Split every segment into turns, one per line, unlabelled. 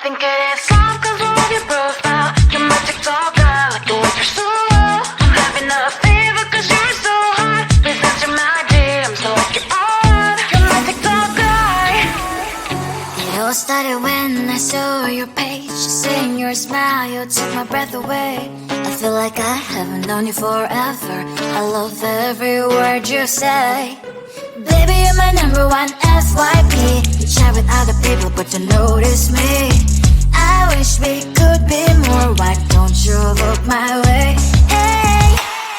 think it is love 'cause I love your profile. You're my TikTok guy, like the way you're so low. I'm having a fever 'cause you're so hot. Please answer my DMs like you're on. You're my TikTok guy.
It all started when I saw your page. Seeing your smile, you took my breath away. I feel like I haven't known you forever. I love every word you say. Baby, you're my number one FYP. You chat with other people, but you notice me. I wish we could be more. Why don't you look my way? Hey,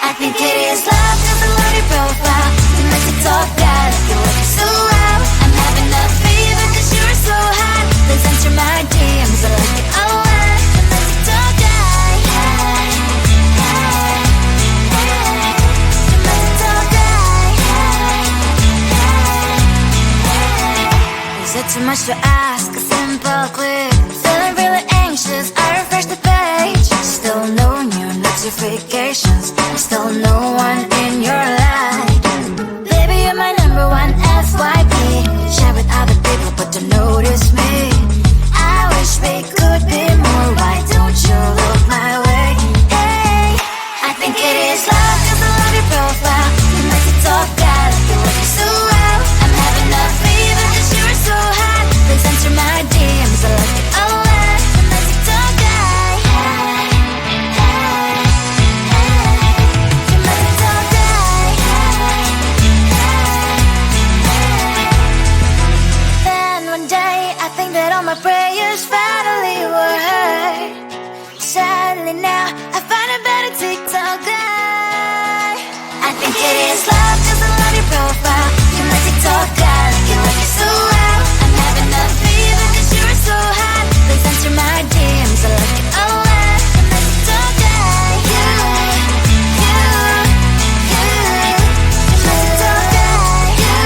I think it is love 'cause I love your profile. You make me talk bad, you look so loud. I'm having a fever 'cause you're so hot. Please answer my DMs, I like it a lot. You make me talk guy. Hey, hey, hey. You make me talk guy. Is it too much to ask? A simple click. Feeling really anxious, I refresh the page. Still no new notifications. Still no one in your life. Baby, you're my number one FYP. Share with other people, but don't notice me. I wish we could be more. Why don't you look my way? Hey, I think it is love 'cause I love your profile. You make me talk bad, you look so well. I'm having a fever 'cause you're so hot. Please answer my DMs, I like it a lot. You make me talk guy. Hey, hey, hey. You make me talk guy. Hey, hey, hey. Then one day I think that all my prayers finally were heard. Sadly now I find a better TikTok guy. I think it is love 'cause I love your profile. You my TikTok guy, you like it so well. I'm having a fever 'cause you're so hot. Please answer my DMs, I like it a lot. You my TikTok guy. You my TikTok guy. You.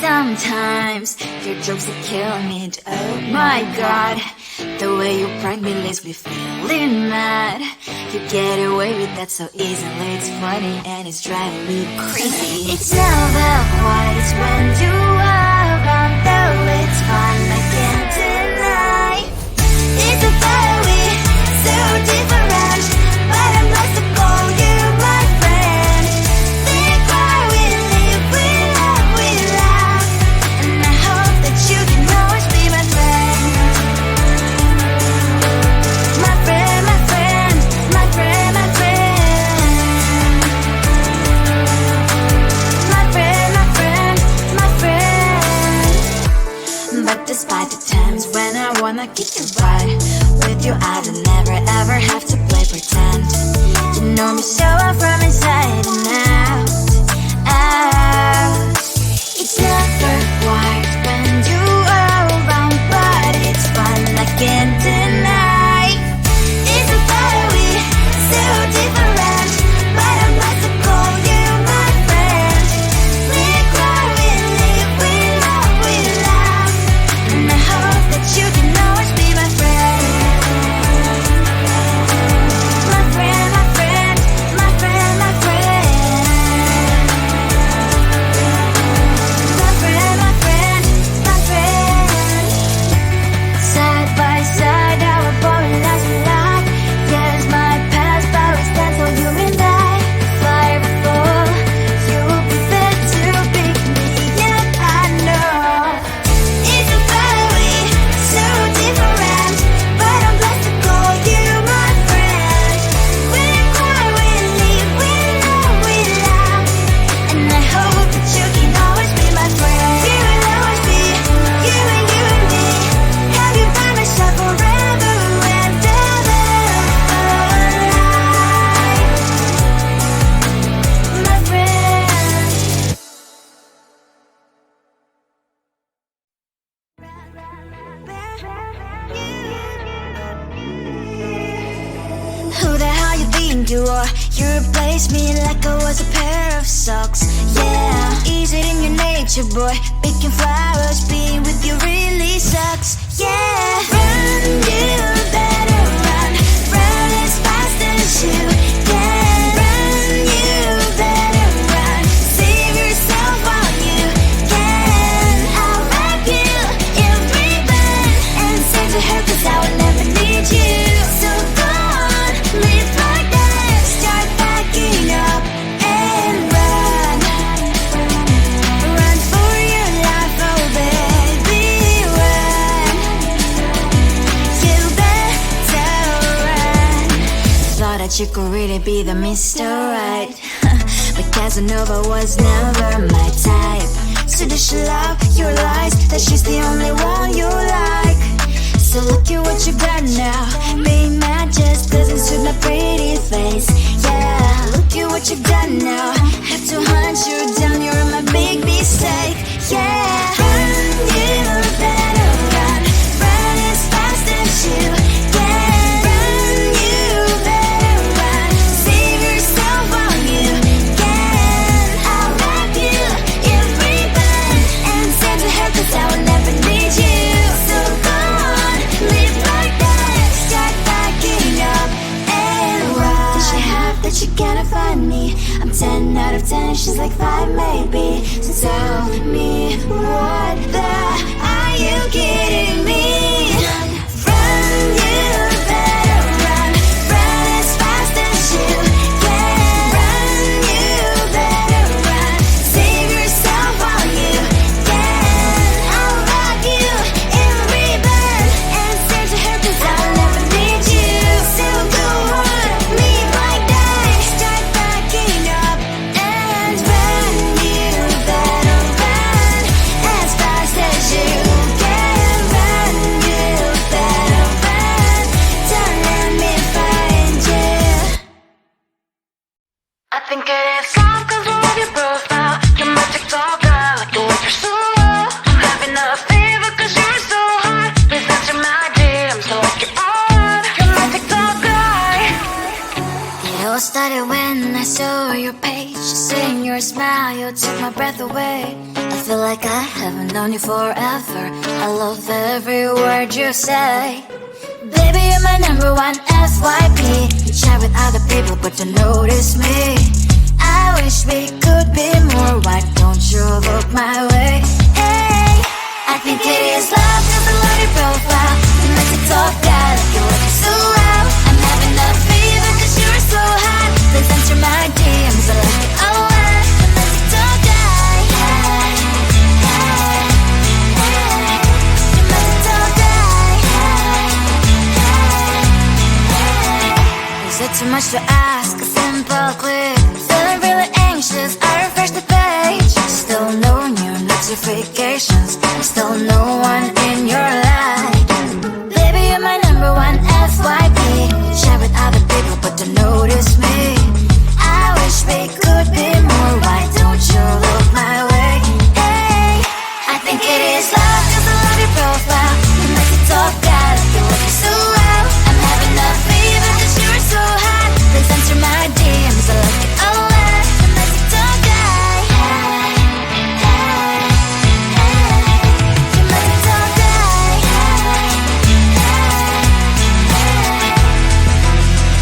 Sometimes your jokes that kill me. Oh my god, the way you prank me leaves me feeling mad. You get away with that so easily. It's funny and it's driving me crazy. It's never quiet, it's when you are around. Though it's fun, I can't deny. It's a very so different, but I'm lost to call you my friend. Think why we live, we love, we laugh. And I hope that you can always be my friend. My friend, my friend, my friend, my friend. My friend, my friend, my friend. But despite the times when I wanna kick your butt, with you I don't never ever have to play pretend. You know me so well from inside and out, out. It's never quiet when you are around, but it's fun, I can't deny. It's a very so different, but I'm not to call you my friend. We cry, we live, we love, we laugh. And I hope that you can always be my friend. My friend, my friend, my friend, my friend. My friend, my friend, my friend. Side by side, our boring lives we like. Yes, my past, but we stand for you and I. Fly before you will be there to pick me up, I know. It's a very so different, but I'm blessed to call you my friend. We cry, we live, we love, we laugh. And I hope that you can always be my friend. You will always be you and me. Have you by my side forever and ever. My friend. Who the hell you think you are? You replaced me like I was a pair of socks. Yeah, is it in your nature, boy? Picking flowers, being with you really sucks. Yeah, run, you better run. Run as fast as you that you could really be the Mr. Right. But Casanova was never my type. So does she love your lies, that she's the only one you like? So look at what you got now. Being mad just doesn't suit my pretty face. Yeah, look at what you got now. Have to hunt you down, you're my big mistake. Yeah, run, you better run. Run as fast as you can. Run, you better run. Save yourself while you can. I'll wrap you in ribbon and send to her, 'cause I will never need you. So go on, live like that. Start backing up and run. Does she have that she cannot find me? I'm 10 out of 10, she's like 5 maybe. So tell me, what the are you kidding me? Run, you better run. Run as fast as you can. Run, you better run. Save yourself while you can. I'll wrap you in ribbon and send to her, 'cause I'll never need you. So go on, live like that. Start backing up and run. You better run as fast as you can. Run, you better run. Don't let me find you.
I think it is some cover of your profile. You're my TikToker, like the way you're so low. I'm having a fever 'cause you're so hot. Please answer my DMs like you're on. You're my TikToker.
It all started when I saw your page. Seeing your smile, you took my breath away. I feel like I haven't known you forever. I love every word you say. Baby, you're my number one FYP. You chat with other people, but don't notice me. I wish we could be more. Why don't you look my way? Hey, I think it is love 'cause I love your profile. You make it talk that you look so well. I'm having a fever 'cause you're so hot. Please answer my DMs, I like it a lot. You make it talk that. Hey, hey, hey. You make it talk that. Hey, hey, hey. Is it too much to ask? A simple click. Feeling really anxious, I refresh the page. Still no new notifications. Still no one in your life. Baby, you're my number one FYP. Chat with other people, but don't notice me. I wish we could be more. Why don't you look my way? Hey, I think it is love 'cause I love your profile. You make it talk that you look so well. I'm having a fever 'cause you're so hot. Please answer my DMs, I like it a lot. You make it talk that. Hey, hey, hey. You make it talk that. Hey, hey, hey.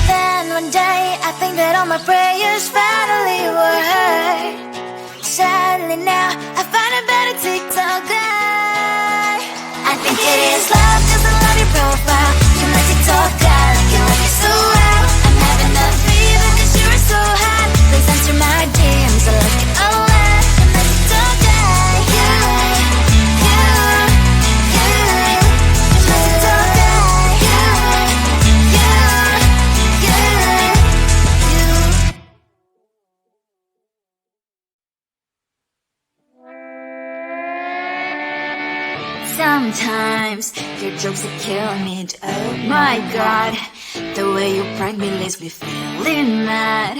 Then one day I think that all my prayers finally were heard. Sadly now I find a better TikTok guy. I think it is love 'cause I love your profile. You make it talk that you like it so well. I'm having a fever 'cause you're so hot. Please answer my DMs, I like it a lot. You make it talk that. You make it talk that. Sometimes your jokes are killing me. Oh my god, the way you prank me leaves me feeling mad.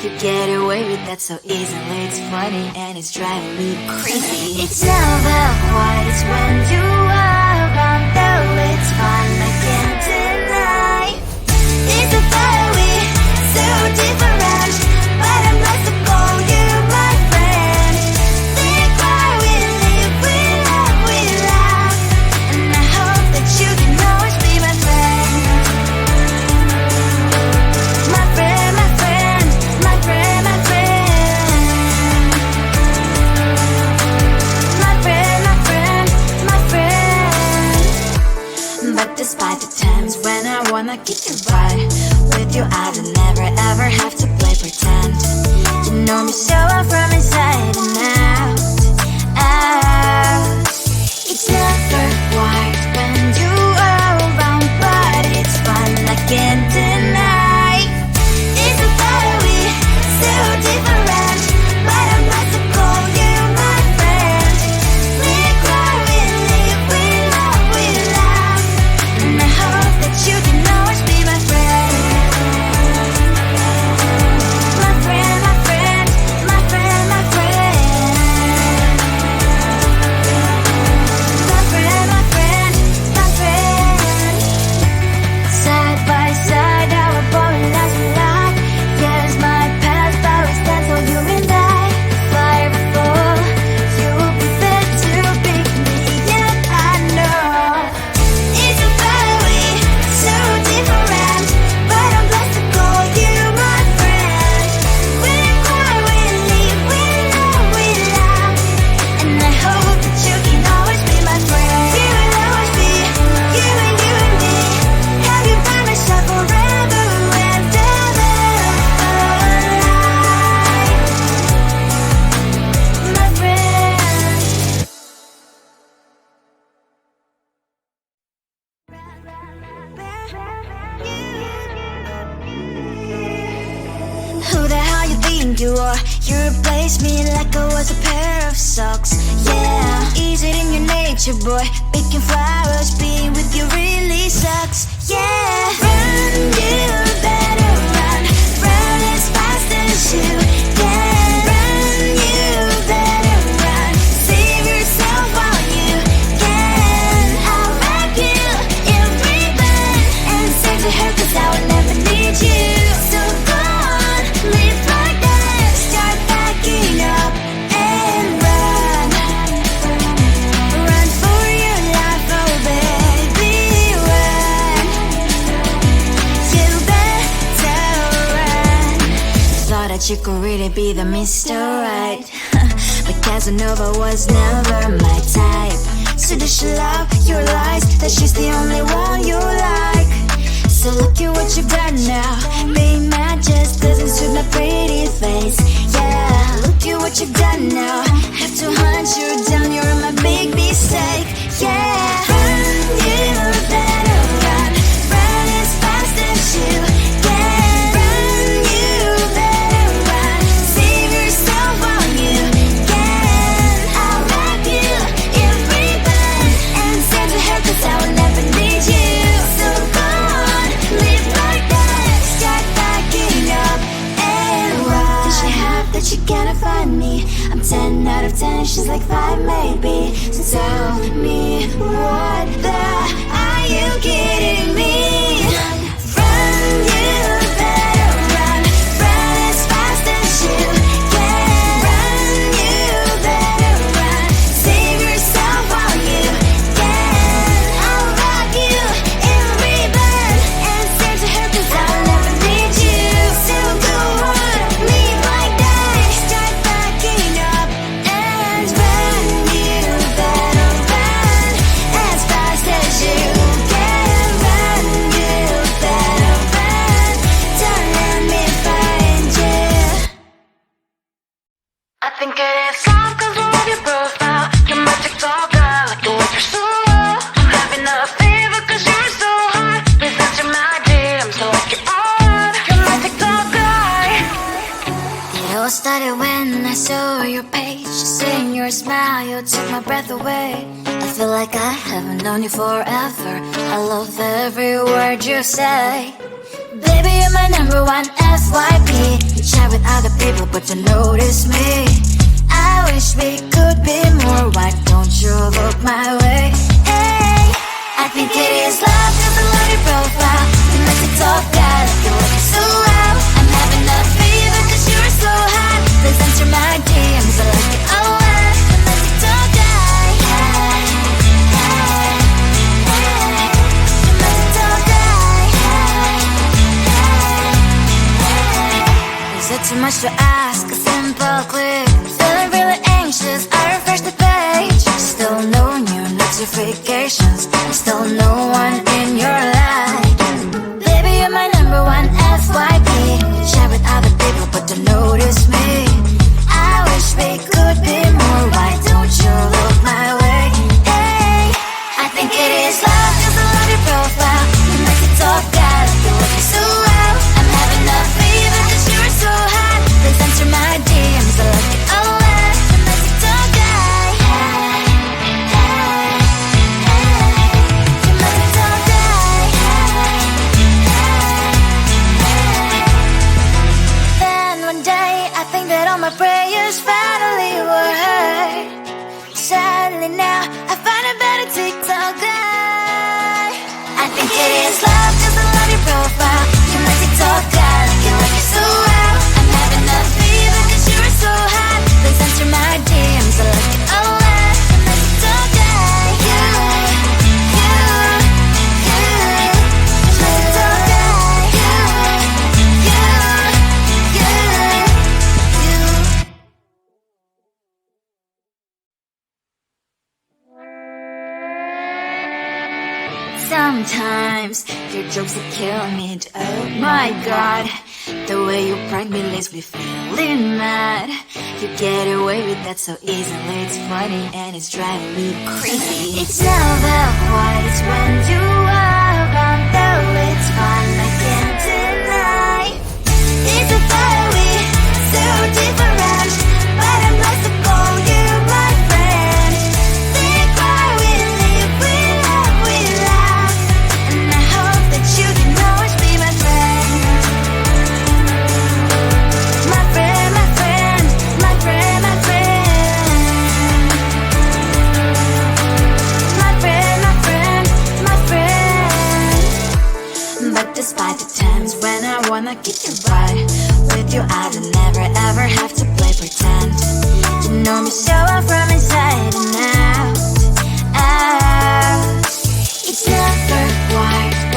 You get away with that so easily. It's funny and it's driving me crazy. It's never quite as when you are around, though it's fun, I can't deny. It's a fiery, so different, but I must call you my friend. Think why we live, we love, and I hope that you can always be my friend. My friend, my friend, my friend, my friend. My friend, my friend, my friend. you are. You replaced me like I was a pair of socks. Yeah, is it in your nature, boy? Picking flowers, being with you really sucks. Yeah, run, you better run. Run as fast as you can. Run, you better run. Save yourself while you can. I'll wrap you in ribbon and send to her, 'cause I will never need you. So go on, live like that. Start packing up and run. Run for your life, oh baby, run. You better run. Thought that you could really be the Mr. Right, but Casanova was never my type. So does she love your lies, that she's the only one you like? So look at what you've done now. Being mad just doesn't suit my pretty face. Yeah, look at what you've done now. Have to hunt you down, you're my big mistake. Yeah, run, you better run. Run as fast as you can. Run, you better run. Save yourself while you can. I'll wrap you in ribbon and send to her, 'cause I will never need you. So go on, live like that. Start packing up and run. Does she have that she cannot find me? I'm 10 out of 10, she's like 5 maybe. So tell me, what the are you kidding me? Run, you better run. Run as fast as you can. Run, you better run. Save yourself while you can. I'll wrap you in ribbon and send to her, 'cause I'll never need you. So go on, live like that. Start packing up and run. You better run as fast as you can. Run, you better run. Don't let me find you.
I think it is all 'cause of your profile. Your magic's all gone, like the way you're so low. I'm having a fever 'cause you're so hot. Please answer my DMs, so like you're on. Your magic's all gone.
It all started when I saw your page. Seeing your smile, you took my breath away. I feel like I haven't known you forever. I love every word you say. Baby, you're my number one FYP. You chat with other people, but you notice me. I wish we could be more. Why don't you look my way? Hey, I think it is love, 'cause I love your profile. You make it talk bad, like you look so well. I'm having a fever 'cause you're so hot. Please answer my DMs, I like it all well. You make it talk bad, hey, hey, hey. You make it talk bad, hey, hey, hey. Is it too much to ask? A simple click. Feeling really anxious, I refresh the page. Still no new notifications. Still no one in your life. Baby, you're my number one FYP. Chat with other people, but don't notice me. I wish we could be more. Why don't you look my way? Hey, I think it is love, 'cause I love your profile. You make it talk bad, like you look so well. I'm having a fever 'cause you're so hot. Please answer my DMs, I like it all well. You make it talk bad, hey, hey, hey. You make it talk bad, hey, hey, hey. Then one day I think that all my prayers finally were heard. Sadly now I find a better TikTok guy. I think it is love, 'cause I love your profile. You make it talk bad, like you look so well. I'm having a fever 'cause you're so hot. Please answer my DMs, I like it all well. You make it talk bad, you, you, you. You make it talk bad, you, you, you, you. Sometimes your jokes that kill me. Oh my god, the way you prank me leaves me feeling mad. You get away with that so easily. It's funny and it's driving me crazy. It's never quite, it's when you are around, though it's fun, I can't deny. It's a fire we so wanna get you right. With you I don't never ever have to play pretend. You know me so well from inside and out, out. It's never wide.